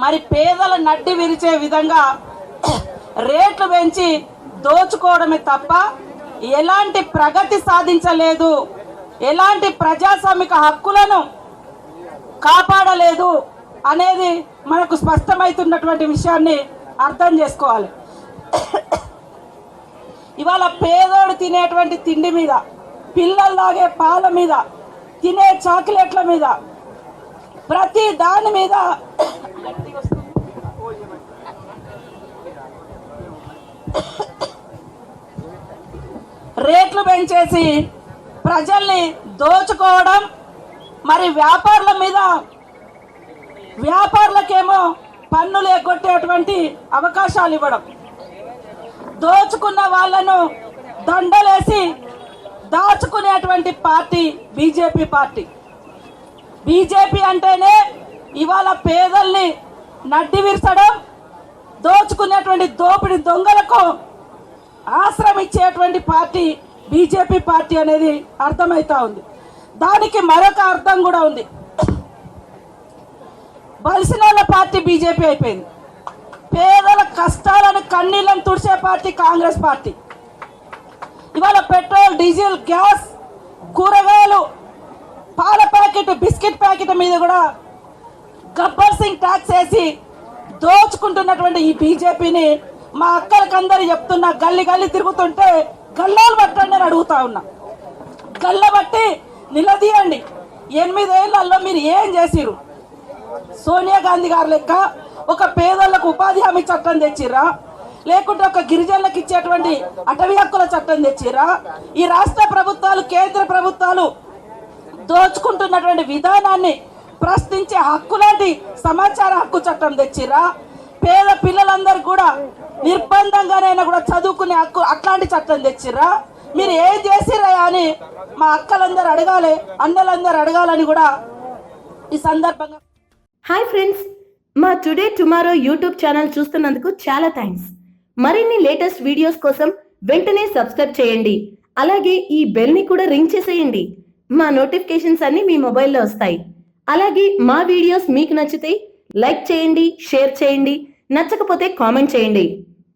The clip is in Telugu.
మరి పేదల నడ్డి విరిచే విధంగా రేట్లు పెంచి దోచుకోవడమే తప్ప ఎలాంటి ప్రగతి సాధించలేదు, ఎలాంటి ప్రజాస్వామిక హక్కులను కాపాడలేదు అనేది మనకు స్పష్టమవుతున్నటువంటి విషయాన్ని అర్థం చేసుకోవాలి. ఇవాళ పేదోడు తినేటువంటి తిండి మీద, పిల్లలు తాగే పాల మీద, తినే చాక్లెట్ల మీద, ప్రతి దాని మీద రేట్లు పెంచేసి ప్రజల్ని దోచుకోవడం, మరి వ్యాపారులకేమో పన్నులు ఎగ్గొట్టేటువంటి అవకాశాలు ఇవ్వడం, దోచుకున్న వాళ్ళను దండలేసి దాచుకునేటువంటి పార్టీ బీజేపీ పార్టీ. బీజేపీ అంటేనే ఇవాళ పేదల్ని నడ్డి విరచడం, దోచుకునేటువంటి దోపిడి దొంగలకు ఆశ్రయం ఇచ్చేటువంటి పార్టీ బీజేపీ పార్టీ అనేది అర్థమవుతా ఉంది. దానికి మరొక అర్థం కూడా ఉంది. బలిసినోళ్ళ పార్టీ బీజేపీ అయిపోయింది. పేదల కష్టాలను కన్నీళ్లను తుడిచే పార్టీ కాంగ్రెస్ పార్టీ. ఇవాళ పెట్రోల్, డీజిల్, గ్యాస్, కూరగాయలు, పాల ప్యాకెట్, బిస్కెట్ ప్యాకెట్ మీద కూడా గబ్బర్ సింగ్ ట్యాక్స్ వేసి దోచుకుంటున్నటువంటి ఈ బీజేపీని మా అక్కలకందరూ చెప్తున్నా, గల్లి గల్లి తిరుగుతుంటే గల్లాలు పట్టండి అని అడుగుతా ఉన్నా. గల్ల బట్టి నిలదీయండి. 8 ఏళ్లలో మీరు ఏం చేసిరు? సోనియా గాంధీ గారు లెక్క ఒక పేదలకు ఉపాధి హామీ చట్టం తెచ్చిరా, లేకుంటే ఒక గిరిజనులకు ఇచ్చేటువంటి అటవీ హక్కుల చట్టం తెచ్చిరా? ఈ రాష్ట్ర ప్రభుత్వాలు, కేంద్ర ప్రభుత్వాలు దోచుకుంటున్నటువంటి విధానాన్ని ప్రశ్నించే హక్కులాంటి సమాచార హక్కు చట్టం తెచ్చిరా? పేద పిల్లలందరూ కూడా నిర్బంధంగానైనా కూడా చదువుకునే హక్కు అట్లాంటి చట్టం తెచ్చిరా? మీరు ఏం చేసిరా అని మా అక్కలందరూ అడగాలి, అన్నలందరూ అడగాలని కూడా ఈ సందర్భంగా. హాయ్ ఫ్రెండ్స్, మా టుడే టుమారో యూట్యూబ్ ఛానల్ చూస్తున్నందుకు చాలా థ్యాంక్స్. మరిన్ని లేటెస్ట్ వీడియోస్ కోసం వెంటనే సబ్స్క్రైబ్ చేయండి. అలాగే ఈ బెల్ని కూడా రింగ్ చేసేయండి. మా నోటిఫికేషన్స్ అన్ని మీ మొబైల్లో వస్తాయి. అలాగే మా వీడియోస్ మీకు నచ్చితే లైక్ చేయండి, షేర్ చేయండి, నచ్చకపోతే కామెంట్ చేయండి.